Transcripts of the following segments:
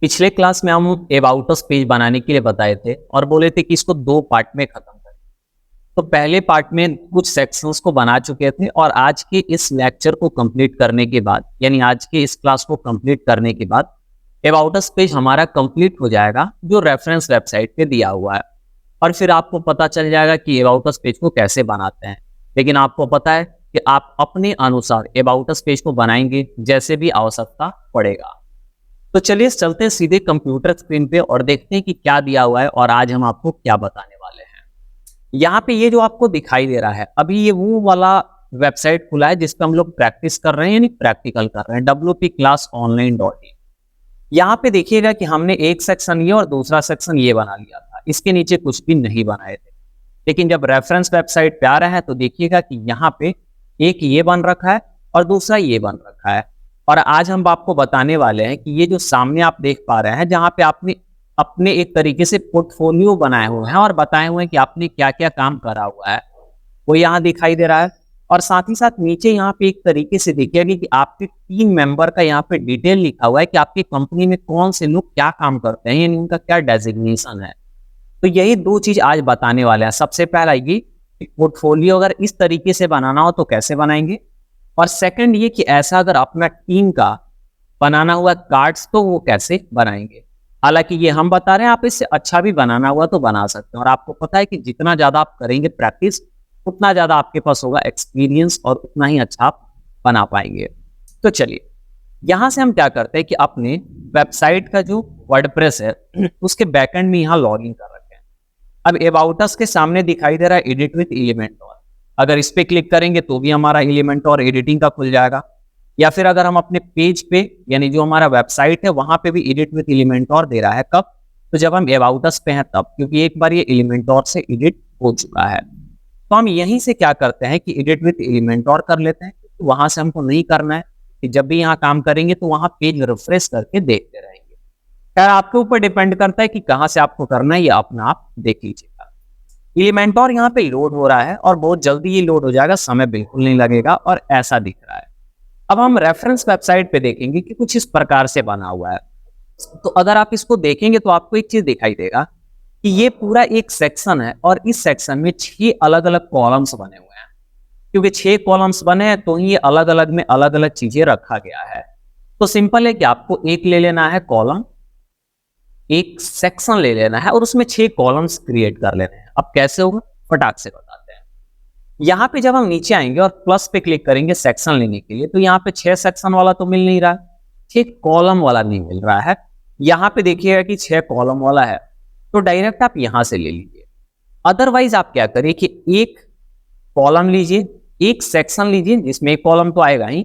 पिछले क्लास में हम अबाउट अस पेज बनाने के लिए बताए थे और बोले थे कि इसको दो पार्ट में खत्म करें। तो पहले पार्ट में कुछ सेक्शंस को बना चुके थे और आज के इस लेक्चर को कंप्लीट करने के बाद यानी आज के इस क्लास को कंप्लीट करने के बाद अबाउट अस पेज हमारा कंप्लीट हो जाएगा जो रेफरेंस वेबसाइट पे दिया हुआ है। और फिर आपको पता चल जाएगा कि अबाउट अस पेज को कैसे बनाते हैं। लेकिन आपको पता है कि आप अपने अनुसार अबाउट अस पेज को बनाएंगे जैसे भी आवश्यकता पड़ेगा। तो चलिए चलते हैं सीधे कंप्यूटर स्क्रीन पे और देखते हैं कि क्या दिया हुआ है और आज हम आपको क्या बताने वाले हैं। यहाँ पे ये जो आपको दिखाई दे रहा है अभी ये वो वाला वेबसाइट खुला है जिस पे हम लोग प्रैक्टिस कर रहे हैं यानी प्रैक्टिकल कर रहे हैं wpclassonline.in। यहाँ पे देखिएगा कि हमने एक सेक्शन ये और दूसरा सेक्शन ये बना लिया था, इसके नीचे कुछ भी नहीं बनाए थे। लेकिन जब रेफरेंस वेबसाइट पे आ रहा है तो देखिएगा कि यहाँ पे एक ये बन रखा है और दूसरा ये बन रखा है। और आज हम आपको बताने वाले हैं कि ये जो सामने आप देख पा रहे हैं जहां पे आपने अपने एक तरीके से पोर्टफोलियो बनाए हुए हैं और बताए हुए हैं कि आपने क्या क्या काम करा हुआ है वो यहाँ दिखाई दे रहा है। और साथ ही साथ नीचे यहाँ पे एक तरीके से देखिएगा कि आपके टीम मेंबर का यहाँ पे डिटेल लिखा हुआ है कि आपकी कंपनी में कौन से लोग क्या काम करते हैं यानी उनका क्या डेजिग्नेशन है। तो यही दो चीज आज बताने वाले हैं। सबसे पहला ये पोर्टफोलियो अगर इस तरीके से बनाना हो तो कैसे बनाएंगे, और सेकंड ये कि ऐसा अगर अपना टीम का बनाना हुआ कार्ड्स तो वो कैसे बनाएंगे। हालांकि ये हम बता रहे हैं, आप इससे अच्छा भी बनाना हुआ तो बना सकते हैं। और आपको पता है कि जितना ज्यादा आप करेंगे प्रैक्टिस उतना ज्यादा आपके पास होगा एक्सपीरियंस और उतना ही अच्छा आप बना पाएंगे। तो चलिए यहां से हम क्या करते हैं कि अपने वेबसाइट का जो वर्डप्रेस है उसके बैकएंड में यहाँ लॉग इन कर रखे हैं। अब अबाउट अस के सामने दिखाई दे रहा है एडिट विद एलिमेंटोर। अगर इस पे क्लिक करेंगे तो भी हमारा एलिमेंटोर एडिटिंग का खुल जाएगा, या फिर अगर हम अपने पेज पे यानी जो हमारा वेबसाइट है वहां पे भी एडिट विद एलिमेंटोर दे रहा है। कब? तो जब हम अबाउट अस पे हैं तब, क्योंकि एक बार ये एलिमेंटोर से एडिट हो चुका है। तो हम यहीं से क्या करते हैं कि एडिट विद एलिमेंटोर कर लेते हैं। तो वहां से हमको नहीं करना है कि जब भी यहाँ काम करेंगे तो वहां पेज रिफ्रेश करके देखते रहेंगे। खैर आपके ऊपर डिपेंड करता है कि कहाँ से आपको करना है, ये अपना आप देख लीजिएगा। एलिमेंटोर यहाँ पे लोड हो रहा है और बहुत जल्दी ये लोड हो जाएगा, समय बिल्कुल नहीं लगेगा और ऐसा दिख रहा है। अब हम रेफरेंस वेबसाइट पे देखेंगे कि कुछ इस प्रकार से बना हुआ है। तो अगर आप इसको देखेंगे तो आपको एक चीज दिखाई देगा कि ये पूरा एक सेक्शन है और इस सेक्शन में 6 अलग अलग कॉलम्स बने हुए हैं। क्योंकि 6 कॉलम्स बने हैं तो ये अलग अलग में अलग अलग चीजें रखा गया है। तो सिंपल है कि आपको एक ले लेना है कॉलम, एक सेक्शन ले लेना है और उसमें 6 कॉलम्स क्रिएट कर लेने हैं। अब कैसे होगा फटाक से बताते हैं। यहाँ पे जब हम नीचे आएंगे और प्लस पे क्लिक करेंगे सेक्शन लेने के लिए तो यहाँ पे 6 सेक्शन वाला तो मिल नहीं रहा, 6 कॉलम वाला नहीं मिल रहा है। यहाँ पे देखिएगा कि 6 कॉलम वाला है तो डायरेक्ट आप यहां से ले लीजिए। अदरवाइज आप क्या करिए कि एक कॉलम लीजिए, एक सेक्शन लीजिए जिसमें एक कॉलम तो आएगा ही,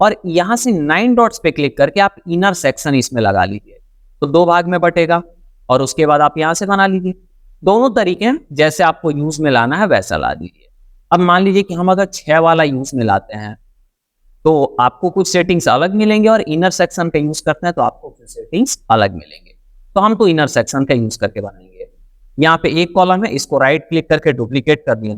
और यहां से 9 डॉट्स पे क्लिक करके आप इनर सेक्शन इसमें लगा लीजिए तो 2 भाग में बटेगा और उसके बाद आप यहां से बना लीजिए। दोनों तरीके हैं, जैसे आपको यूज में लाना है वैसा ला दीजिए। अब मान लीजिए कि हम अगर 6 वाला यूज में लाते हैं तो आपको कुछ सेटिंग्स अलग मिलेंगे और इनर सेक्शन का यूज करते हैं तो आपको कुछ सेटिंग्स अलग मिलेंगे। तो हम तो इनर सेक्शन का यूज करके बनाएंगे। यहाँ पे एक कॉलम है, इसको राइट क्लिक करके डुप्लीकेट कर दिया,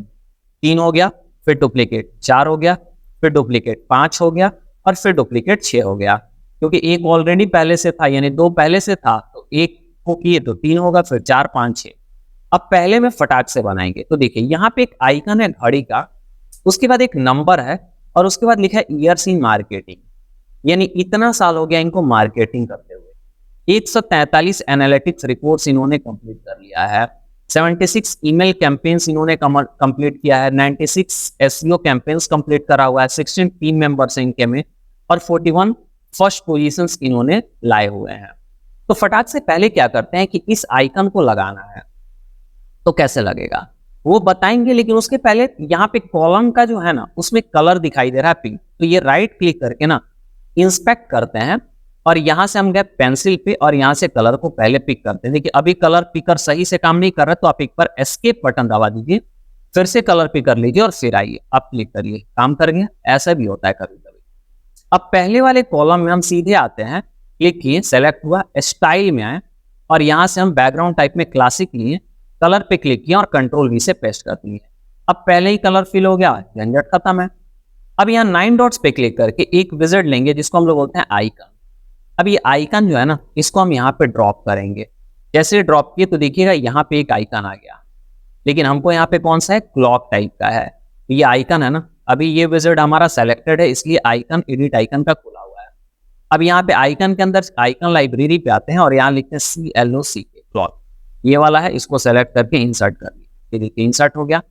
3 हो गया, फिर डुप्लीकेट 4 हो गया, फिर डुप्लीकेट 5 हो गया और फिर डुप्लीकेट 6 हो गया। क्योंकि एक ऑलरेडी पहले से था यानी 2 पहले से था तो एक को किए तो 3 होगा, फिर 4 5 6। अब पहले में फटाक से बनाएंगे तो देखिए यहाँ पे एक आइकन है घड़ी का, उसके बाद एक नंबर है और उसके बाद लिखा है ईयर्स इन मार्केटिंग यानी इतना साल हो गया इनको मार्केटिंग करते हुए। 143 एनालिटिक्स रिपोर्ट्स इन्होंने कंप्लीट कर लिया है, 76 ईमेल कैंपेन्स इन्होंने कंप्लीट किया है, 96 एसईओ कैंपेन्स कंप्लीट करा हुआ है, 16 टीम मेंबर्स इनके में और 41 फर्स्ट पोजीशंस इन्होंने लाए हुए हैं। तो फटाक से पहले क्या करते हैं कि इस आइकन को लगाना है तो कैसे लगेगा वो बताएंगे, लेकिन उसके पहले यहाँ पे कॉलम का जो है ना उसमें कलर दिखाई दे रहा है पिंक, तो ये राइट क्लिक करके ना इंस्पेक्ट करते हैं और यहां से हम गए पेंसिल पे और यहां से कलर को पहले पिक करते हैं। देखिए अभी कलर पिकर सही से काम नहीं कर रहा तो आप एक बार एस्केप बटन दबा दीजिए, फिर से कलर पिक कर लीजिए और फिर आइए आप क्लिक करिए, काम कर गया। ऐसा भी होता है कभी कभी। अब पहले वाले कॉलम में हम सीधे आते हैं, क्लिक किए, सेलेक्ट हुआ, स्टाइल में आए और यहां से हम बैकग्राउंड टाइप में क्लासिक लिए, कलर पे क्लिक किया और कंट्रोल वी से पेस्ट कर दिए। अब पहले ही कलर फिल हो गया, झंझट खत्म है। अब यहाँ 9 डॉट्स पे क्लिक करके एक विजिट लेंगे जिसको हम लोग बोलते हैं आइकन। अब ये आइकन जो है ना, इसको हम यहाँ पे ड्रॉप करेंगे। जैसे ड्रॉप किए तो देखिएगा यहाँ पे एक आइकन आ गया, लेकिन हमको यहाँ पे कौन सा है, क्लॉक टाइप का है। ये आइकन है ना, अभी ये विजिट हमारा सेलेक्टेड है, इसलिए आइकन एडिट आइकन का खुला हुआ है। अब यहाँ पे आइकन के अंदर आइकन लाइब्रेरी पे आते हैं और यहाँ लिखते हैं CLOCK क्लॉक, ये वाला है, इसको सेलेक्ट करके इंसर्ट कर लिया। ये देखिए इंसर्ट हो गया।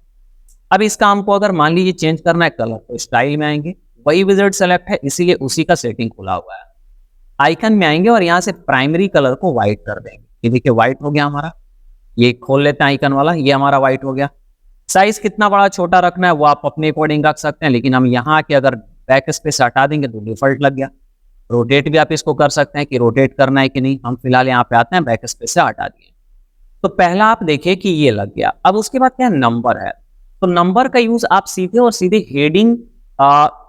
अब इसका हमको अगर मान लीजिए चेंज करना है कलर, तो स्टाइल में आएंगे, वही विजिट सेलेक्ट है इसीलिए उसी का सेटिंग खुला हुआ है। आइकन में आएंगे और यहाँ से प्राइमरी कलर को व्हाइट कर देंगे। ये देखिए व्हाइट हो गया हमारा। ये खोल लेते हैं आइकन वाला, ये हमारा व्हाइट हो गया। साइज कितना बड़ा छोटा रखना है वो आप अपने अकॉर्डिंग रख सकते हैं, लेकिन हम यहाँ आके अगर बैक स्पेस हटा देंगे तो डिफॉल्ट लग गया। रोटेट भी आप इसको कर सकते हैं कि रोटेट करना है कि नहीं। हम फिलहाल यहाँ पे आते हैं, बैक स्पेस से हटा दिए। तो पहला आप देखिए कि ये लग गया। अब उसके बाद क्या नंबर है, तो नंबर का यूज आप सीधे और सीधे हेडिंग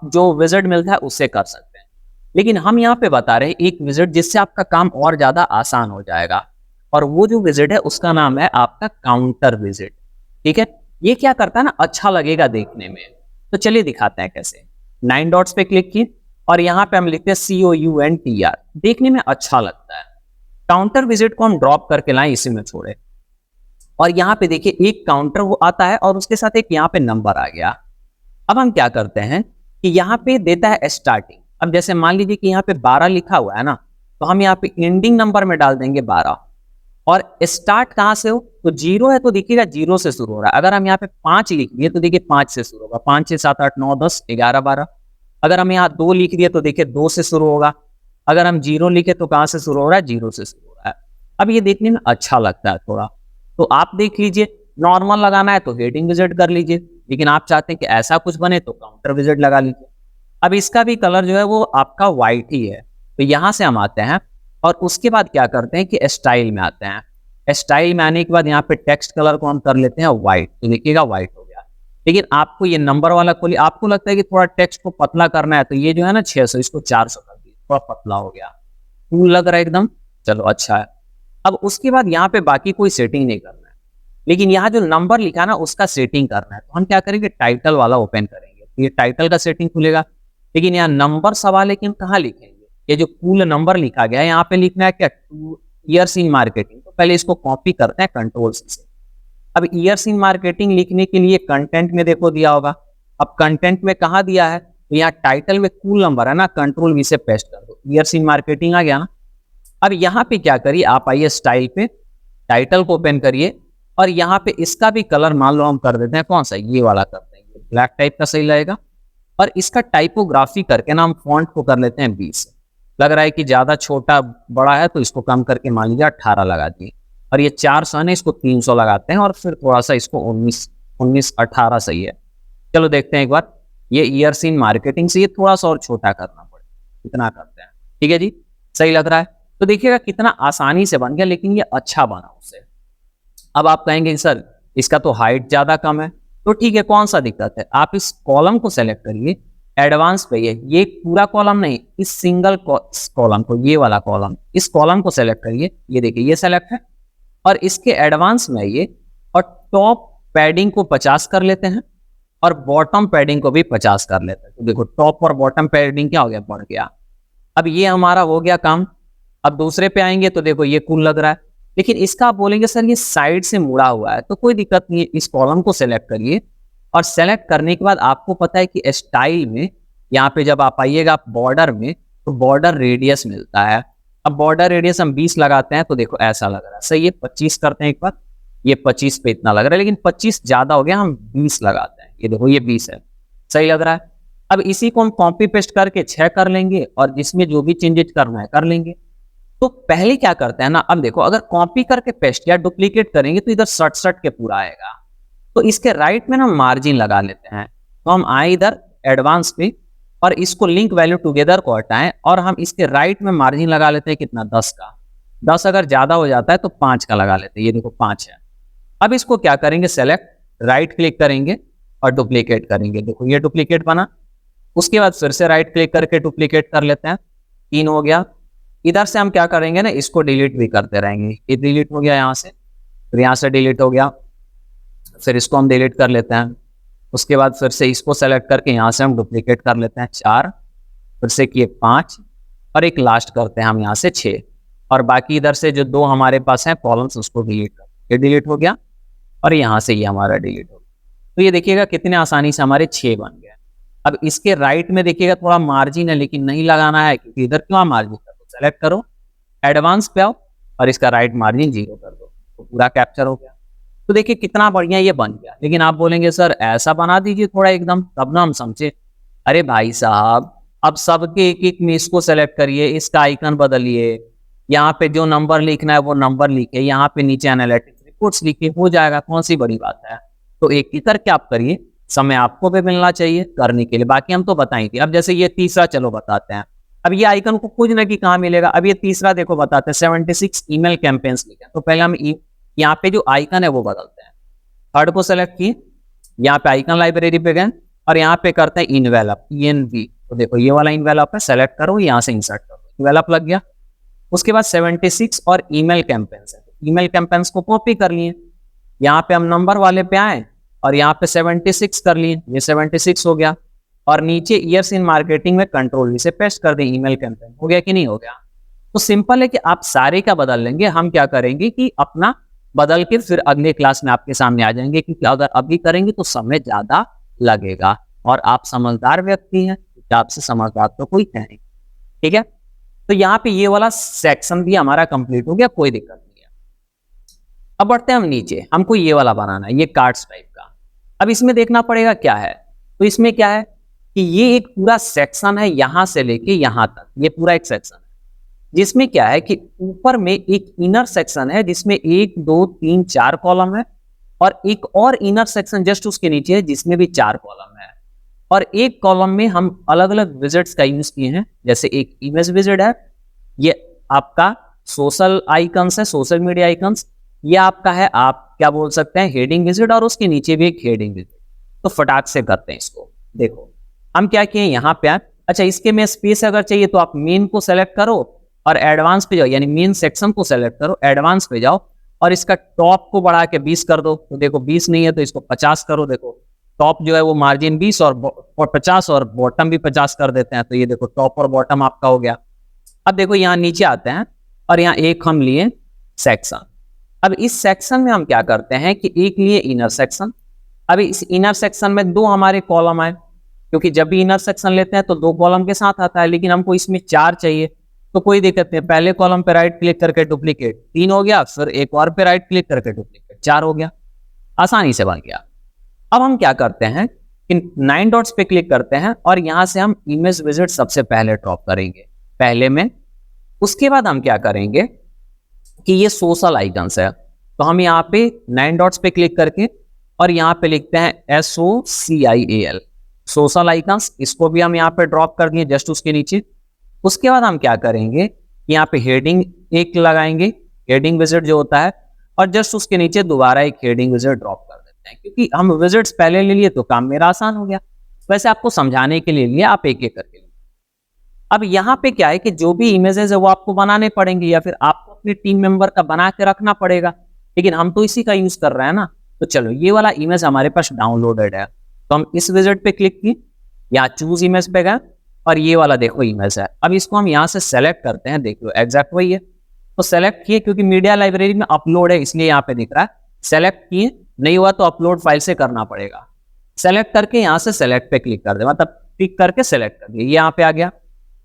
जो विजिट मिलता है उससे कर सकते हैं, लेकिन हम यहाँ पे बता रहे हैं एक विजिट जिससे आपका काम और ज्यादा आसान हो जाएगा, और वो जो विजिट है उसका नाम है आपका काउंटर विजिट। ठीक है, ये क्या करता है ना, अच्छा लगेगा देखने में। तो चलिए दिखाते हैं कैसे। 9 डॉट्स पे क्लिक किए और यहाँ पे हम लिखते हैं COUNTR, देखने में अच्छा लगता है। काउंटर विजिट को हम ड्रॉप करके लाएं, इसी में छोड़े, और यहाँ पे देखिए एक काउंटर वो आता है और उसके साथ एक यहाँ पे नंबर आ गया। अब हम क्या करते हैं कि यहाँ पे देता है स्टार्टिंग। अब जैसे मान लीजिए कि यहाँ पे 12 लिखा हुआ है ना, तो हम यहाँ पे एंडिंग नंबर में डाल देंगे 12, और स्टार्ट कहां से हो, तो 0 है तो देखिएगा 0 से शुरू हो रहा है। अगर हम यहाँ पे 5 लिख दिए तो देखिए 5 से शुरू होगा, 5 6 7 8 9 10 11 12। अगर हम यहाँ 2 लिख दिए तो देखिए 2 से शुरू होगा। अगर हम 0 लिखे तो कहां से शुरू हो रहा है, 0 से शुरू हो रहा है। अब ये देखने में अच्छा लगता है थोड़ा, तो आप देख लीजिए। नॉर्मल लगाना है तो हेडिंग विजिट कर लीजिए, लेकिन आप चाहते हैं कि ऐसा कुछ बने तो काउंटर विजिट लगा लीजिए। अब इसका भी कलर जो है वो आपका व्हाइट ही है। तो यहां से हम आते हैं और उसके बाद क्या करते हैं कि स्टाइल में आते हैं। स्टाइल में आने के बाद यहाँ पे टेक्स्ट कलर को हम कर लेते हैं व्हाइट, तो देखिएगा व्हाइट हो गया। लेकिन आपको ये नंबर वाला खोलिए, आपको लगता है कि थोड़ा टेक्स्ट को पतला करना है, तो ये जो है ना 600, इसको 400 कर दिए, थोड़ा पतला हो गया, कूल लग रहा है एकदम। चलो अच्छा है। अब उसके बाद यहाँ पे बाकी कोई सेटिंग नहीं करना है, लेकिन यहाँ जो नंबर लिखा ना उसका सेटिंग करना है। तो हम क्या करेंगे, टाइटल वाला ओपन करेंगे, तो ये टाइटल का सेटिंग खुलेगा। लेकिन यहाँ नंबर सवाल है कि हम कहाँ लिखेंगे, ये जो कूल नंबर लिखा गया है यहाँ पे लिखना है क्या, 2 years in marketing। तो पहले इसको कॉपी करते हैं कंट्रोल-C से। अब years in marketing लिखने के लिए कंटेंट में देखो दिया होगा। अब कंटेंट में कहाँ दिया है, तो यहाँ टाइटल में कूल नंबर है ना, कंट्रोल-V से पेस्ट कर दो, years in marketing आ गया ना। अब यहाँ पे क्या करिए, आप आइए स्टाइल पे, टाइटल को ओपन करिए और यहाँ पे इसका भी कलर मान लो हम कर देते हैं कौन सा, ये वाला करते हैं, ब्लैक टाइप का सही लगेगा। और इसका टाइपोग्राफी करके ना हम फॉन्ट को कर लेते हैं 20। लग रहा है कि ज्यादा छोटा बड़ा है तो इसको कम करके मान लीजिए 18 लगा दिए, और ये 400 है इसको 300 लगाते हैं, और फिर थोड़ा सा इसको 19 18 सही है। चलो देखते हैं एक बार। ये ईयर्स इन मार्केटिंग से ये थोड़ा सा और छोटा करना पड़े, इतना करते हैं। ठीक है जी, सही लग रहा है। तो देखिएगा कितना आसानी से बन गया, लेकिन ये अच्छा बना उससे। अब आप कहेंगे सर इसका तो हाइट ज्यादा कम है, तो ठीक है, कौन सा दिक्कत है, आप इस कॉलम को सेलेक्ट करिए, एडवांस पे ये पूरा कॉलम नहीं, इस सिंगल कॉलम को, ये वाला कॉलम, इस कॉलम को सेलेक्ट करिए। ये देखिए ये सेलेक्ट है, और इसके एडवांस में आइए और टॉप पैडिंग को 50 कर लेते हैं और बॉटम पैडिंग को भी 50 कर लेते हैं। तो देखो टॉप और बॉटम पैडिंग क्या हो गया, बढ़ गया। अब ये हमारा हो गया काम। अब दूसरे पे आएंगे तो देखो ये कूल लग रहा है, लेकिन इसका आप बोलेंगे सर ये साइड से मुड़ा हुआ है, तो कोई दिक्कत नहीं है, इस कॉलम को सेलेक्ट करिए। और सेलेक्ट करने के बाद आपको पता है कि स्टाइल में यहाँ पे जब आप आइएगा बॉर्डर में, तो बॉर्डर रेडियस मिलता है। अब बॉर्डर रेडियस हम 20 लगाते हैं, तो देखो ऐसा लग रहा है, सही है। 25 करते हैं एक बार, ये 25 पे इतना लग रहा है, लेकिन 25 ज्यादा हो गया, हम 20 लगाते हैं। ये देखो ये 20 है, सही लग रहा है। अब इसी को हम कॉपी पेस्ट करके 6 कर लेंगे, और जिसमें जो भी चेंजेस करना है कर लेंगे। तो पहले क्या करते हैं ना, अब देखो अगर कॉपी करके पेस्ट या डुप्लीकेट करेंगे तो इधर सट के पूरा आएगा। तो इसके राइट में ना मार्जिन लगा लेते हैं, तो हम आए इधर एडवांस पे और इसको लिंक वैल्यू टुगेदर को हटाएं, और हम इसके राइट में मार्जिन लगा लेते हैं कितना, 10 का। 10 अगर ज्यादा हो जाता है तो 5 का लगा लेते हैं, ये देखो 5 है। अब इसको क्या करेंगे, सेलेक्ट, राइट क्लिक करेंगे और डुप्लीकेट करेंगे, देखो ये डुप्लीकेट बना। उसके बाद फिर से राइट क्लिक करके डुप्लीकेट कर लेते हैं, 3 हो गया। इधर से हम क्या करेंगे ना, इसको डिलीट भी करते रहेंगे। ये डिलीट हो गया यहाँ से, फिर यहाँ से डिलीट हो गया, फिर इसको हम डिलीट कर लेते हैं। उसके बाद फिर से इसको सेलेक्ट करके यहाँ से हम डुप्लीकेट कर लेते हैं 4, फिर से किए 5, और एक लास्ट करते हैं हम यहाँ से 6, और बाकी इधर से जो 2 हमारे पास हैं कॉलम्स उसको डिलीट कर, ये डिलीट हो गया और यहाँ से ये हमारा डिलीट हो गया। तो ये देखिएगा कितने आसानी से हमारे 6 बन गए। अब इसके राइट में देखिएगा थोड़ा मार्जिन है, लेकिन नहीं लगाना है क्योंकि इधर क्यों मार्जिन कर दो, सेलेक्ट करो, एडवांस पे आओ और इसका राइट मार्जिन 0 कर दो, तो पूरा कैप्चर हो गया। तो देखिए कितना बढ़िया ये बन गया। लेकिन आप बोलेंगे सर ऐसा बना दीजिए थोड़ा एकदम, तब ना हम समझे। अरे भाई साहब, अब सबके एक एक में इसको सेलेक्ट करिए, इसका आइकन बदलिए, यहाँ पे जो नंबर लिखना है वो नंबर लिखे, यहाँ पे नीचे एनालिटिक्स रिपोर्ट्स लिखे, हो जाएगा, कौन सी बड़ी बात है। तो एक ही करके आप करिए, समय आपको भी मिलना चाहिए करने के लिए, बाकी हम तो बताएंगे। अब जैसे ये तीसरा चलो बताते हैं। अब ये आइकन को खोजना कि कहाँ मिलेगा। अब ये तीसरा देखो बताते हैं, 76 ईमेल कैंपेन्स लिखे। तो पहले हम यहाँ पे जो आइकन है वो बदलते हैं। थर्ड को सेलेक्ट किए, यहाँ पे आइकन लाइब्रेरी पे गए और यहाँ पे करते हैं इनवेलप, ENV। तो देखो ये वाला इनवेलप है, सेलेक्ट करो, यहाँ से इंसर्ट करो, इनवेलप लग गया। उसके बाद 76 और ईमेल कैंपेन्स है, ईमेल कैंपेन्स को कॉपी कर लिए, यहाँ पे हम नंबर वाले पे आए और यहाँ पे 76 कर लिए, ये 76 हो गया। और नीचे ईयर्स इन मार्केटिंग में कंट्रोल से पेस्ट कर दें, ईमेल कैंपेन। हो गया कि नहीं हो गया। तो सिंपल है कि आप सारे का बदल लेंगे, हम क्या करेंगे कि अपना बदल के फिर अगले क्लास में आपके सामने आ जाएंगे, क्योंकि अगर अभी करेंगे तो समय ज्यादा लगेगा। और आप समझदार व्यक्ति हैं, आपसे समझदार तो कोई है नहीं, ठीक है। तो यहाँ पे ये वाला सेक्शन भी हमारा कंप्लीट हो गया, कोई दिक्कत नहीं है। अब बढ़ते हैं हम नीचे, हमको ये वाला बनाना है, ये कार्ड्स टाइप का। अब इसमें देखना पड़ेगा क्या है। तो इसमें क्या है कि ये एक पूरा सेक्शन है, यहां से लेके यहां तक, ये पूरा एक सेक्शन है, जिसमें क्या है कि ऊपर में एक इनर सेक्शन है जिसमें 1 2 3 4 कॉलम है, और एक और इनर सेक्शन जस्ट उसके नीचे है जिसमें भी 4 कॉलम है। और एक कॉलम में हम अलग अलग विजिट्स का यूज किए हैं, जैसे एक इमेज विजिट है, ये आपका सोशल आइकन्स है, सोशल मीडिया आइकन्स, ये आपका है, आप क्या बोल सकते हैं, हेडिंग विजिट, और उसके नीचे भी एक हेडिंग विजिट। तो फटाक से करते हैं इसको। देखो हम क्या किए, यहाँ पे अच्छा इसके में स्पेस अगर चाहिए तो आप मेन को सेलेक्ट करो और एडवांस पे जाओ, यानी मेन सेक्शन को सेलेक्ट करो, एडवांस पे जाओ और इसका टॉप को बढ़ा के 20 कर दो। तो देखो 20 नहीं है तो इसको 50 करो। देखो टॉप जो है वो मार्जिन 20 और 50 और बॉटम भी 50 कर देते हैं। तो ये देखो टॉप और बॉटम आपका हो गया। अब देखो यहाँ नीचे आते हैं और यहाँ एक हम लिए सेक्शन। अब इस सेक्शन में हम क्या करते हैं कि एक लिए इनर सेक्शन। अभी इस इनर सेक्शन में 2 हमारे कॉलम आए, क्योंकि जब भी इनर सेक्शन लेते हैं तो 2 कॉलम के साथ आता है, लेकिन हमको इसमें 4 चाहिए। तो कोई दिक्कत नहीं, पहले कॉलम पे राइट क्लिक करके डुप्लीकेट, 3 हो गया, फिर एक और पे राइट क्लिक करके डुप्लीकेट, 4 हो गया, आसानी से बन गया। अब हम क्या करते हैं कि 9 डॉट्स पे क्लिक करते हैं और यहां से हम इमेज विजिट सबसे पहले ड्रॉप करेंगे पहले में। उसके बाद हम क्या करेंगे कि ये सोशल आइकन्स है, तो हम यहाँ पे 9 डॉट्स पे क्लिक करके और यहाँ पे लिखते हैं SOCIAL, सोशल आइकन्स। इसको भी हम यहाँ पे ड्रॉप कर दिए जस्ट उसके नीचे। उसके बाद हम क्या करेंगे, यहाँ पे हेडिंग एक लगाएंगे, हेडिंग विजिट जो होता है, और जस्ट उसके नीचे दोबारा एक हेडिंग विजिट ड्रॉप कर देते हैं, क्योंकि हम विजिट्स पहले ले लिए तो काम मेरा आसान हो गया। वैसे आपको समझाने के लिए लिए, आप एक एक करके लिए। अब यहाँ पे क्या है कि जो भी इमेजेस है वो आपको बनाने पड़ेंगे, या फिर आपको अपने टीम मेंबर का बना के रखना पड़ेगा, लेकिन हम तो इसी का यूज कर रहे हैं ना। तो चलो ये वाला इमेज हमारे पास डाउनलोडेड है, तो हम इस विजिट पे क्लिक किए, या चूज इमेज पे गए और ये वाला देखो इमेज है। अब इसको हम यहाँ से सेलेक्ट करते हैं, देखो एग्जैक्ट वही है। तो सेलेक्ट किए, क्योंकि मीडिया लाइब्रेरी में अपलोड है इसलिए यहाँ पे दिख रहा है। सेलेक्ट किए, नहीं हुआ तो अपलोड फाइल से करना पड़ेगा। सेलेक्ट करके यहाँ से सेलेक्ट पे क्लिक कर दे, मतलब क्लिक करके सेलेक्ट कर दिए, ये यहाँ पे आ गया।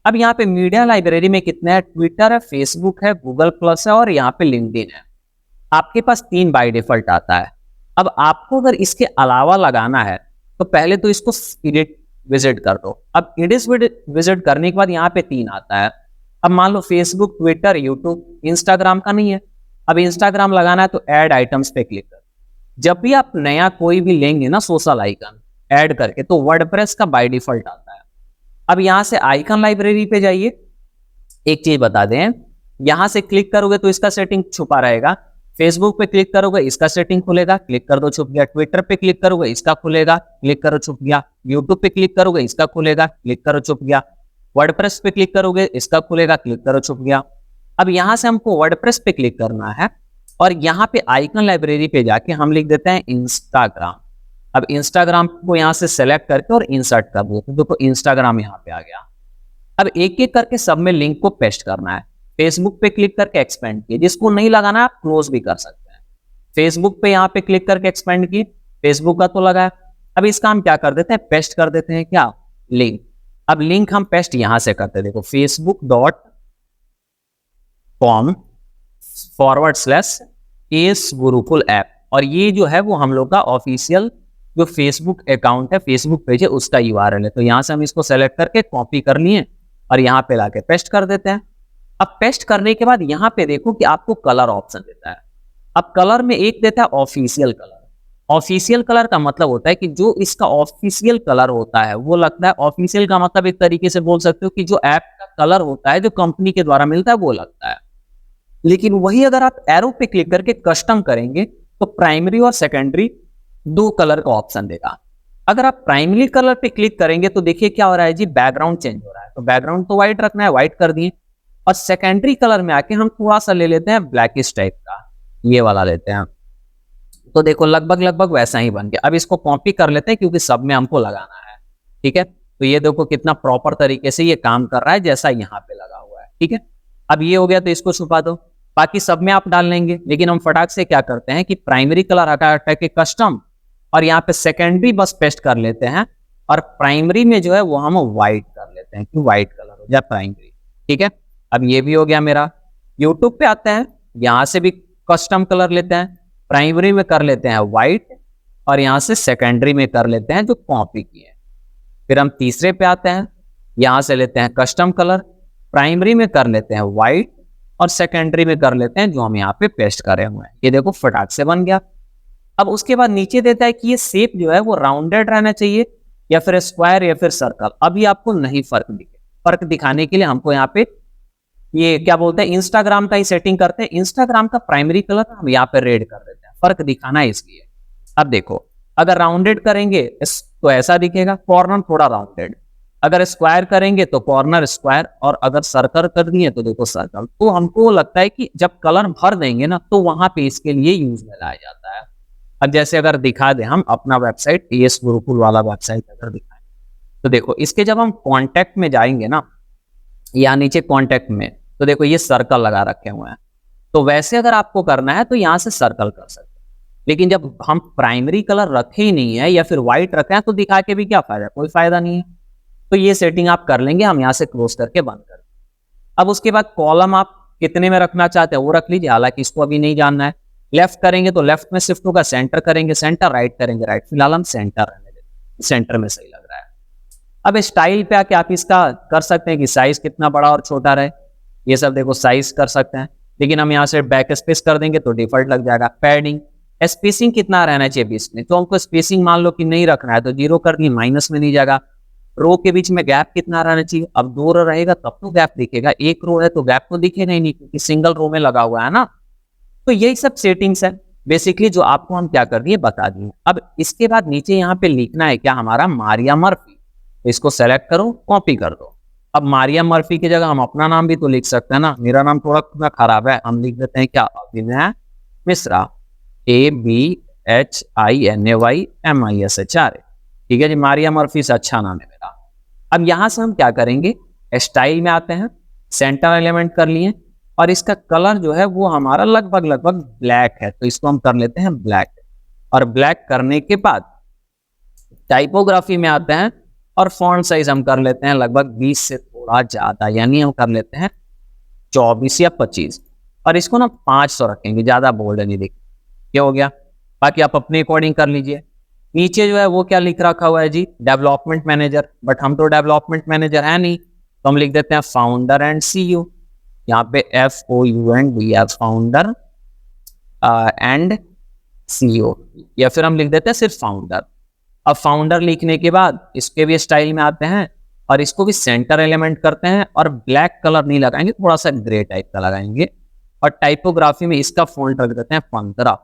अब यहाँ पे मीडिया लाइब्रेरी में कितने हैं, ट्विटर है, फेसबुक है, गूगल प्लस है और यहाँ पे लिंक्डइन है। आपके पास 3 बाय डिफॉल्ट आता है। अब आपको अगर इसके अलावा लगाना है तो पहले तो इसको एडिट विजिट कर दो। अब एडिट विजिट करने के बाद यहाँ पे 3 आता है। अब मान लो फेसबुक, ट्विटर, यूट्यूब, इंस्टाग्राम का नहीं है। अब इंस्टाग्राम लगाना है तो ऐड आइटम्स पे क्लिक कर। जब भी आप नया कोई भी लेंगे ना सोशल आइकन ऐड करके, तो वर्डप्रेस का बाय डिफॉल्ट आता है। अब यहां से आइकन लाइब्रेरी पे जाइए। एक चीज बता दें, यहां से क्लिक करोगे तो इसका सेटिंग छुपा रहेगा। फेसबुक पे क्लिक करोगे इसका सेटिंग खुलेगा, क्लिक कर दो छुप गया। ट्विटर पे क्लिक करोगे इसका खुलेगा, क्लिक करो छुप गया। यूट्यूब पे क्लिक करोगे इसका खुलेगा, क्लिक करो छुप गया। वर्डप्रेस पे क्लिक करोगे इसका खुलेगा, क्लिक करो छुप गया। अब यहां से हमको वर्डप्रेस पे क्लिक करना है और यहाँ पे आइकन लाइब्रेरी पे जाके हम लिख देते हैं इंस्टाग्राम। अब इंस्टाग्राम को यहाँ से सेलेक्ट करके और इंसर्ट कर दो, तो देखो इंस्टाग्राम यहाँ पे आ गया। अब एक एक करके सब में लिंक को पेस्ट करना है। फेसबुक पे क्लिक करके एक्सपेंड किए, जिसको नहीं लगाना आप क्लोज भी कर सकते हैं। फेसबुक पे यहाँ पे क्लिक करके एक्सपेंड किए, फेसबुक का तो लगा है। अब इसका हम क्या कर देते हैं, पेस्ट कर देते हैं क्या, लिंक। अब लिंक हम पेस्ट यहां से करते हैं, देखो facebook.com/AS गुरुकुल ऐप, और ये जो है वो हम लोग का ऑफिशियल जो फेसबुक अकाउंट है, फेसबुक पेज है, उसका यूआरएल है। तो यहां से हम इसको सेलेक्ट करके कॉपी कर लिए और यहाँ पे लाके पेस्ट कर देते हैं। अब पेस्ट करने के बाद यहाँ पे देखो कि आपको कलर ऑप्शन देता है। अब कलर में एक देता है ऑफिशियल कलर। ऑफिशियल कलर का मतलब होता है कि जो इसका ऑफिशियल कलर होता है वो लगता है, ऑफिशियल का मतलब एक तरीके से बोल सकते हो कि जो ऐप का कलर होता है जो कंपनी के द्वारा मिलता है वो लगता है। लेकिन वही अगर आप एरो पे क्लिक करके कस्टम करेंगे तो प्राइमरी और सेकेंडरी दो कलर का ऑप्शन देगा। अगर आप प्राइमरी कलर पे क्लिक करेंगे तो देखिए क्या हो रहा है जी, बैकग्राउंड चेंज हो रहा है। तो बैकग्राउंड तो व्हाइट रखना है, व्हाइट कर दिए। और सेकेंडरी कलर में आके हम थोड़ा सा ले लेते हैं ब्लैकिश टाइप का, ये वाला लेते हैं। तो देखो लगभग लगभग वैसा ही बन गया। अब इसको कॉपी कर लेते हैं क्योंकि सब में हमको लगाना है, ठीक है। तो ये देखो कितना प्रॉपर तरीके से ये काम कर रहा है जैसा यहाँ पे लगा हुआ है, ठीक है। अब ये हो गया तो इसको छुपा दो, बाकी सब में आप डाल लेंगे। लेकिन हम फटाक से क्या करते हैं कि प्राइमरी कलर हटा हटा के कस्टम, और यहाँ पे सेकेंडरी बस पेस्ट कर लेते हैं, और प्राइमरी में जो है वो हम व्हाइट कर लेते हैं कि व्हाइट कलर हो जाए प्राइमरी, ठीक है। अब ये भी हो गया मेरा। यूट्यूब पे आते हैं, यहां से भी कस्टम कलर लेते हैं, प्राइमरी में कर लेते हैं व्हाइट, और यहां से सेकेंडरी में कर लेते हैं जो कॉपी किए। फिर हम तीसरे पे आते हैं, यहां से लेते हैं कस्टम कलर, प्राइमरी में कर लेते हैं व्हाइट, और सेकेंडरी में कर लेते हैं जो हम यहाँ पे पेस्ट करे हुए हैं। ये देखो फटाक से बन गया। अब उसके बाद नीचे देता है कि ये शेप जो है वो राउंडेड रहना चाहिए या फिर स्क्वायर या फिर सर्कल। अभी आपको नहीं फर्क दिखे, फर्क दिखाने के लिए हमको यहाँ पे ये क्या बोलते हैं, इंस्टाग्राम का ही सेटिंग करते हैं। इंस्टाग्राम का प्राइमरी कलर हम यहाँ पे रेड कर देते हैं, फर्क दिखाना है इसलिए। अब देखो अगर राउंडेड करेंगे तो ऐसा दिखेगा, कॉर्नर थोड़ा राउंडेड। अगर स्क्वायर करेंगे तो कॉर्नर स्क्वायर, और अगर सर्कल कर दिए तो देखो सर्कल। तो हमको लगता है कि जब कलर भर देंगे ना तो वहां पे इसके लिए यूज में लाया जाता है। अब जैसे अगर दिखा दे हम अपना वेबसाइट, एएस गुरुकुल वाला वेबसाइट अगर दिखाएं तो देखो इसके जब हम कॉन्टेक्ट में जाएंगे ना, या नीचे कॉन्टेक्ट में, तो देखो ये सर्कल लगा रखे हुए हैं। तो वैसे अगर आपको करना है तो यहां से सर्कल कर सकते हैं। लेकिन जब हम प्राइमरी कलर रखे ही नहीं है या फिर व्हाइट रखे हैं तो दिखा के भी क्या फायदा, कोई फायदा नहीं है। तो ये सेटिंग आप कर लेंगे, हम यहां से क्लोज करके बंद कर। अब उसके बाद कॉलम आप कितने में रखना चाहते हैं वो रख लीजिए, हालांकि इसको अभी नहीं जानना है। लेफ्ट करेंगे तो लेफ्ट में शिफ्ट होगा, सेंटर करेंगे सेंटर, राइट करेंगे राइट। फिलहाल हम सेंटर रहने देते, सेंटर में सही लग रहा है। अब स्टाइल पे आके आप इसका कर सकते हैं कि साइज कितना बड़ा और छोटा रहे, ये सब देखो साइज कर सकते हैं। लेकिन हम यहाँ से बैक स्पेस कर देंगे तो डिफॉल्ट लग जाएगा। पैडिंग, स्पेसिंग कितना रहना चाहिए बीच में, तो हमको स्पेसिंग मान लो कि नहीं रखना है तो 0 कर दिए, माइनस में नहीं जाएगा। रो के बीच में गैप कितना रहना चाहिए, अब 2 रो रहेगा तब तो गैप दिखेगा, 1 रो है तो गैप तो दिखेगा ही नहीं क्योंकि सिंगल रो में लगा हुआ है ना। तो यही सब सेटिंग्स है बेसिकली जो आपको हम क्या कर दिए बता दिए। अब इसके बाद नीचे यहाँ पे लिखना है क्या हमारा, मारिया मर्फी। तो इसको सेलेक्ट करो, कॉपी कर दो। अब मारिया मर्फी की जगह हम अपना नाम भी तो लिख सकते हैं ना। मेरा नाम थोड़ा खराब है, हम लिख देते हैं क्या, अभिनय मिश्रा, ABHINAYMISHRA। ठीक है जी, मारिया मर्फी से अच्छा नाम है मेरा। अब यहां से हम क्या करेंगे, स्टाइल में आते हैं, सेंटर एलिमेंट कर लिए, और इसका कलर जो है वो हमारा लगभग ब्लैक है, तो इसको हम कर लेते हैं ब्लैक। और ब्लैक करने के बाद टाइपोग्राफी में आते हैं और फॉन्ट साइज हम कर लेते हैं लगभग 20 से थोड़ा ज्यादा, यानी हम कर लेते हैं 24 या 25, और इसको ना 500 रखेंगे, ज्यादा बोल्ड नहीं दिखे। क्या हो गया, बाकी आप अपने अकॉर्डिंग कर लीजिए। नीचे जो है वो क्या लिख रखा हुआ है जी, डेवलपमेंट मैनेजर, बट हम तो डेवलपमेंट मैनेजर है नहीं, तो हम लिख देते हैं फाउंडर एंड CEO। यहाँ पे FOUNDR, फाउंडर एंड CEO, या फिर हम लिख देते हैं सिर्फ फाउंडर। अब फाउंडर लिखने के बाद इसके भी स्टाइल में आते हैं और इसको भी सेंटर एलिमेंट करते हैं, और ब्लैक कलर नहीं लगाएंगे, थोड़ा सा ग्रे टाइप का लगाएंगे। और टाइपोग्राफी में इसका फॉन्ट रख देते हैं 15।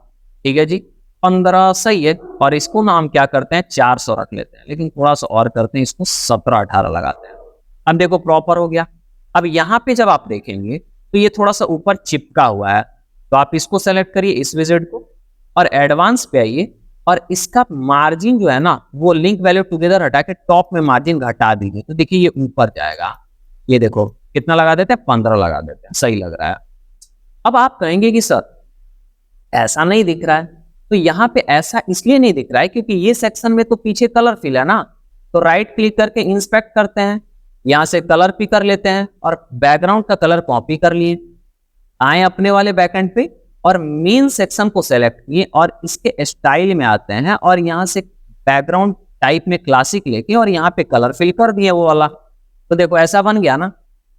ठीक है जी, 15 सही है। और इसको नाम क्या करते हैं, 400 रख लेते हैं, लेकिन थोड़ा सा और करते हैं, इसको 17-18 लगाते हैं। अब देखो प्रॉपर हो गया। अब यहाँ पे जब आप देखेंगे तो ये थोड़ा सा ऊपर चिपका हुआ है, तो आप इसको सेलेक्ट करिए इस विजेट को, और एडवांस पे आइए, और इसका मार्जिन जो है ना वो लिंक वैल्यू टुगेदर हटा के टॉप में मार्जिन घटा दीजिए, तो देखिए ये ऊपर जाएगा। ये देखो कितना लगा देते हैं, 15 लगा देते हैं, सही लग रहा है। अब आप कहेंगे कि सर ऐसा नहीं दिख रहा है, तो यहाँ पे ऐसा इसलिए नहीं दिख रहा है क्योंकि ये सेक्शन में तो पीछे कलर फिल है ना। तो राइट क्लिक करके इंस्पेक्ट करते हैं, यहां से कलर पिक कर लेते हैं और बैकग्राउंड का कलर कॉपी कर लिए, आए अपने वाले बैकएंड पे और मेन सेक्शन को सेलेक्ट किए और इसके स्टाइल में आते हैं और यहां से बैकग्राउंड टाइप में क्लासिक लेके और यहाँ पे कलर फिल कर दिए वो वाला। तो देखो ऐसा बन गया ना।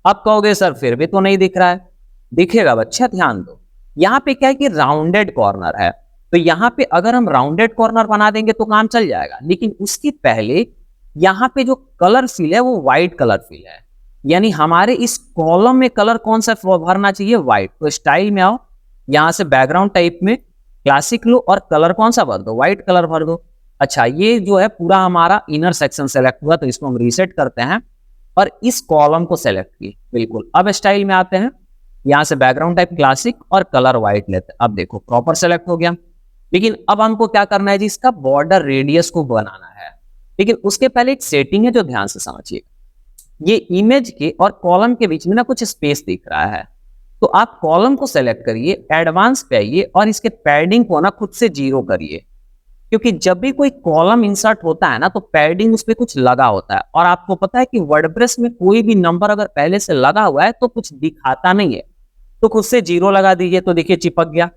अब कहोगे सर फिर भी तो नहीं दिख रहा है, दिखेगा बच्चा, ध्यान दो। यहाँ पे क्या है कि राउंडेड कॉर्नर है, तो यहाँ पे अगर हम राउंडेड कॉर्नर बना देंगे तो काम चल जाएगा, लेकिन उसके पहले यहाँ पे जो कलर फिल है वो व्हाइट कलर फिल है, यानी हमारे इस कॉलम में कलर कौन सा भरना चाहिए, व्हाइट। तो स्टाइल में आओ, यहां से बैकग्राउंड टाइप में क्लासिक लो और कलर कौन सा भर दो, व्हाइट कलर भर दो। अच्छा, ये जो है पूरा हमारा इनर सेक्शन सेलेक्ट हुआ, तो इसको हम रीसेट करते हैं और इस कॉलम को सेलेक्ट किए, बिल्कुल। अब स्टाइल में आते हैं, यहां से बैकग्राउंड टाइप क्लासिक और कलर व्हाइट लेते हैं। अब देखो प्रॉपर सेलेक्ट हो गया, लेकिन अब हमको क्या करना है जी, इसका बॉर्डर रेडियस को बनाना है। लेकिन उसके पहले एक सेटिंग है जो ध्यान से समझिए। ये इमेज के और कॉलम के बीच में ना कुछ स्पेस दिख रहा है, तो आप कॉलम को सेलेक्ट करिए, एडवांस पे आइए और इसके पैडिंग को ना खुद से 0 करिए, क्योंकि जब भी कोई कॉलम इंसर्ट होता है ना तो पैडिंग उस पर कुछ लगा होता है, और आपको पता है कि वर्डप्रेस में कोई भी नंबर अगर पहले से लगा हुआ है तो कुछ दिखाता नहीं है। तो खुद से 0 लगा दीजिए, तो देखिए चिपक गया।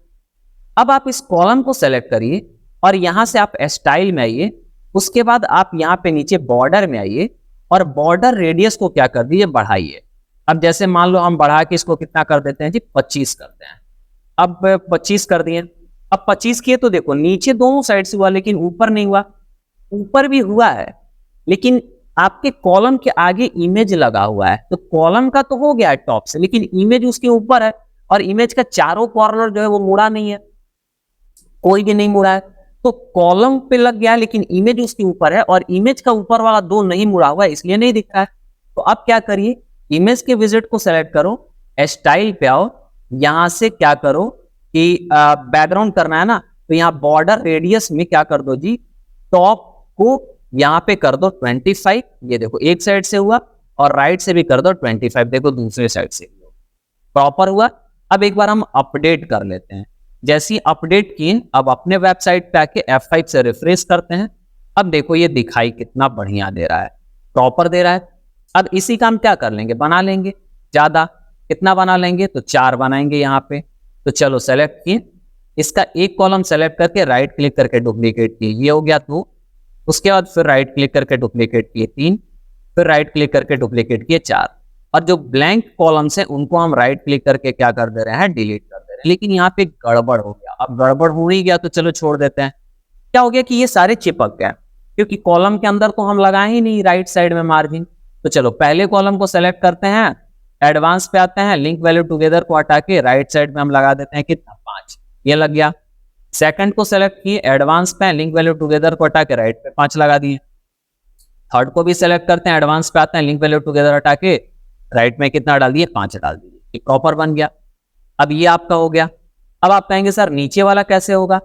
अब आप इस कॉलम को सेलेक्ट करिए और यहां से आप स्टाइल में आइए, उसके बाद आप यहां पे नीचे बॉर्डर में आइए और बॉर्डर रेडियस को क्या कर दीजिए, बढ़ाइए। अब जैसे मान लो हम बढ़ा के इसको कितना कर देते हैं जी, 25 करते हैं। अब 25 कर दिए, अब 25 किए तो देखो नीचे दोनों साइड से हुआ, लेकिन ऊपर नहीं हुआ। ऊपर भी हुआ है, लेकिन आपके कॉलम के आगे इमेज लगा हुआ है, तो कॉलम का तो हो गया है टॉप से, लेकिन इमेज उसके ऊपर है और इमेज का चारों कॉर्नर जो है वो मुड़ा नहीं है, कोई भी नहीं मुड़ा है। तो कॉलम पे लग गया लेकिन इमेज उसके ऊपर है और इमेज का ऊपर वाला 2 नहीं मुड़ा हुआ है, इसलिए नहीं दिख रहा है। तो अब क्या करिए, इमेज के विजिट को सेलेक्ट करो, स्टाइल पे आओ, यहां से क्या करो कि बैकग्राउंड करना है ना, तो यहाँ बॉर्डर रेडियस में क्या कर दो जी, टॉप को यहाँ पे कर दो 25, ये देखो एक साइड से हुआ, और राइट से भी कर दो 25, देखो दूसरे साइड से प्रॉपर हुआ। अब एक बार हम अपडेट कर लेते हैं, जैसे ही अपडेट किए अब अपने वेबसाइट पे आके F5 से रिफ्रेश करते हैं। अब देखो ये दिखाई कितना बढ़िया दे रहा है, प्रॉपर दे रहा है। अब इसी का हम क्या कर लेंगे, बना लेंगे ज्यादा। कितना बना लेंगे, तो 4 बनाएंगे यहाँ पे। तो चलो सेलेक्ट किए, इसका एक कॉलम सेलेक्ट करके राइट क्लिक करके डुप्लीकेट किए, ये हो गया 2। उसके बाद फिर राइट क्लिक करके डुप्लीकेट किए 3, फिर राइट क्लिक करके डुप्लीकेट किए 4। और जो ब्लैंक कॉलम्स है उनको हम राइट क्लिक करके क्या कर दे रहे हैं, डिलीट कर दे रहे हैं। लेकिन यहाँ पे गड़बड़ हो गया, अब गड़बड़ हो ही गया तो चलो छोड़ देते हैं। क्या हो गया कि ये सारे चिपक गए, क्योंकि कॉलम के अंदर तो हम लगाए ही नहीं राइट साइड में मार्जिन। तो चलो पहले कॉलम को सेलेक्ट करते हैं, एडवांस पे आते हैं, लिंक वैल्यू टुगेदर को हटा के राइट साइड में हम लगा देते हैं कितना, 5, ये लग गया। सेकंड को सेलेक्ट किए, एडवांस पे, लिंक वैल्यू टुगेदर को हटा के राइट पे 5 लगा दिए। थर्ड को भी सेलेक्ट करते हैं, एडवांस पे आते हैं, लिंक वैल्यू टुगेदर हटा के राइट में कितना डाल दिए, 5 डाल दीजिए, प्रॉपर बन गया। अब ये आपका हो गया। अब आप कहेंगे सर नीचे वाला कैसे होगा,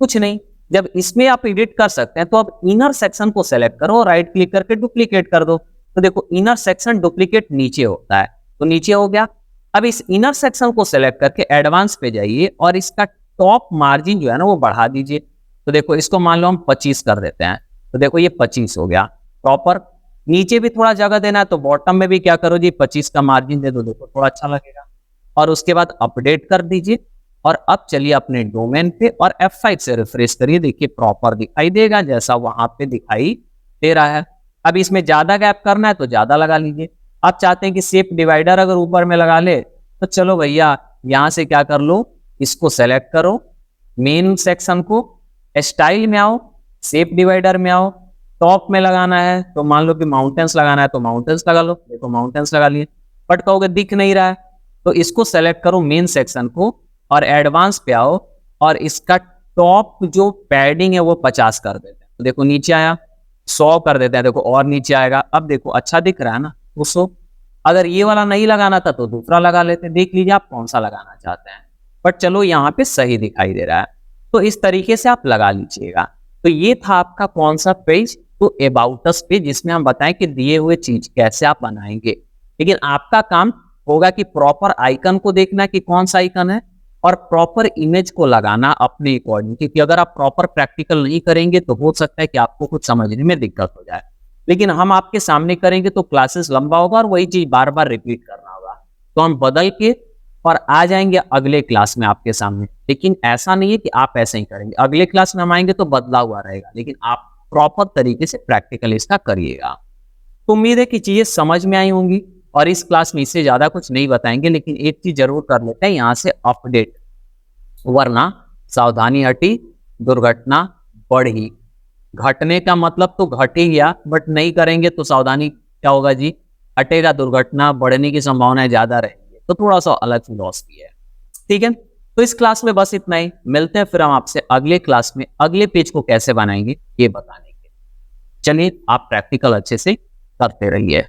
कुछ नहीं, जब इसमें आप एडिट कर सकते हैं तो अब इनर सेक्शन को सेलेक्ट करो, राइट क्लिक करके डुप्लीकेट कर दो। तो देखो इनर सेक्शन डुप्लीकेट नीचे होता है, तो नीचे हो गया। अब इस इनर सेक्शन को सेलेक्ट करके एडवांस पे जाइए और इसका टॉप मार्जिन जो है ना वो बढ़ा दीजिए। तो देखो इसको मान लो हम 25 कर देते हैं, तो देखो ये 25 हो गया प्रॉपर। नीचे भी थोड़ा जगह देना है तो बॉटम में भी क्या करो जी, 25 का मार्जिन दे दो, देखो थोड़ा अच्छा लगेगा। और उसके बाद अपडेट कर दीजिए और अब चलिए अपने डोमेन पे और F5 से रिफ्रेश करिए, देखिए प्रॉपर दिखाई देगा जैसा वहां पे दिखाई दे रहा है। अब इसमें ज्यादा गैप करना है तो ज्यादा लगा लीजिए। आप चाहते हैं कि शेप डिवाइडर अगर ऊपर में लगा ले तो चलो भैया यहां से क्या कर लो, इसको सेलेक्ट करो, मेन सेक्शन को, स्टाइल में आओ, शेप डिवाइडर में आओ, टॉप में लगाना है तो मान लो कि माउंटेन्स लगाना है तो माउंटेन्स लगा लो, देखो माउंटेन्स लगा लिए। बट कहोगे दिख नहीं रहा है तो इसको सेलेक्ट करो मेन सेक्शन को और एडवांस पे आओ और इसका टॉप जो पैडिंग है वो 50 कर देते हैं। तो देखो नीचे आया, 100 कर देते हैं, देखो और नीचे आएगा। अब देखो अच्छा दिख रहा है ना, 200। अगर ये वाला नहीं लगाना था तो दूसरा लगा लेते, देख लीजिए आप कौन सा लगाना चाहते हैं। बट चलो यहाँ पे सही दिखाई दे रहा है, तो इस तरीके से आप लगा लीजिएगा। तो ये था आपका कौन सा पेज, तो अबाउट अस पेज, जिसमें हम बताएं कि दिए हुए चीज कैसे आप बनाएंगे। लेकिन आपका काम होगा कि प्रॉपर आइकन को देखना कि कौन सा आइकन है और प्रॉपर इमेज को लगाना अपने अकॉर्डिंग, क्योंकि अगर आप प्रॉपर प्रैक्टिकल नहीं करेंगे तो हो सकता है कि आपको कुछ समझने में दिक्कत हो जाए। लेकिन हम आपके सामने करेंगे तो क्लासेस लंबा होगा और वही चीज बार बार रिपीट करना होगा, तो हम बदल के और आ जाएंगे अगले क्लास में आपके सामने। लेकिन ऐसा नहीं है कि आप ऐसे ही करेंगे, अगले क्लास में हम आएंगे तो बदला हुआ रहेगा, लेकिन आप प्रॉपर तरीके से प्रैक्टिकल इसका करिएगा। तो उम्मीद है कि चीजें समझ में आई होंगी और इस क्लास में इससे ज्यादा कुछ नहीं बताएंगे, लेकिन एक चीज जरूर कर लेते हैं यहाँ से अपडेट, वरना सावधानी हटी दुर्घटना बढ़ी। घटने का मतलब तो घट ही गया, बट नहीं करेंगे तो सावधानी क्या होगा जी, हटेगा, दुर्घटना बढ़ने की संभावनाएं ज्यादा रहेंगी, तो थोड़ा सा अलग फिलॉसफी है। ठीक है, तो इस क्लास में बस इतना ही, मिलते हैं फिर हम आपसे अगले क्लास में अगले पेज को कैसे बनाएंगे ये बताने के। चलिए आप प्रैक्टिकल अच्छे से करते रहिए।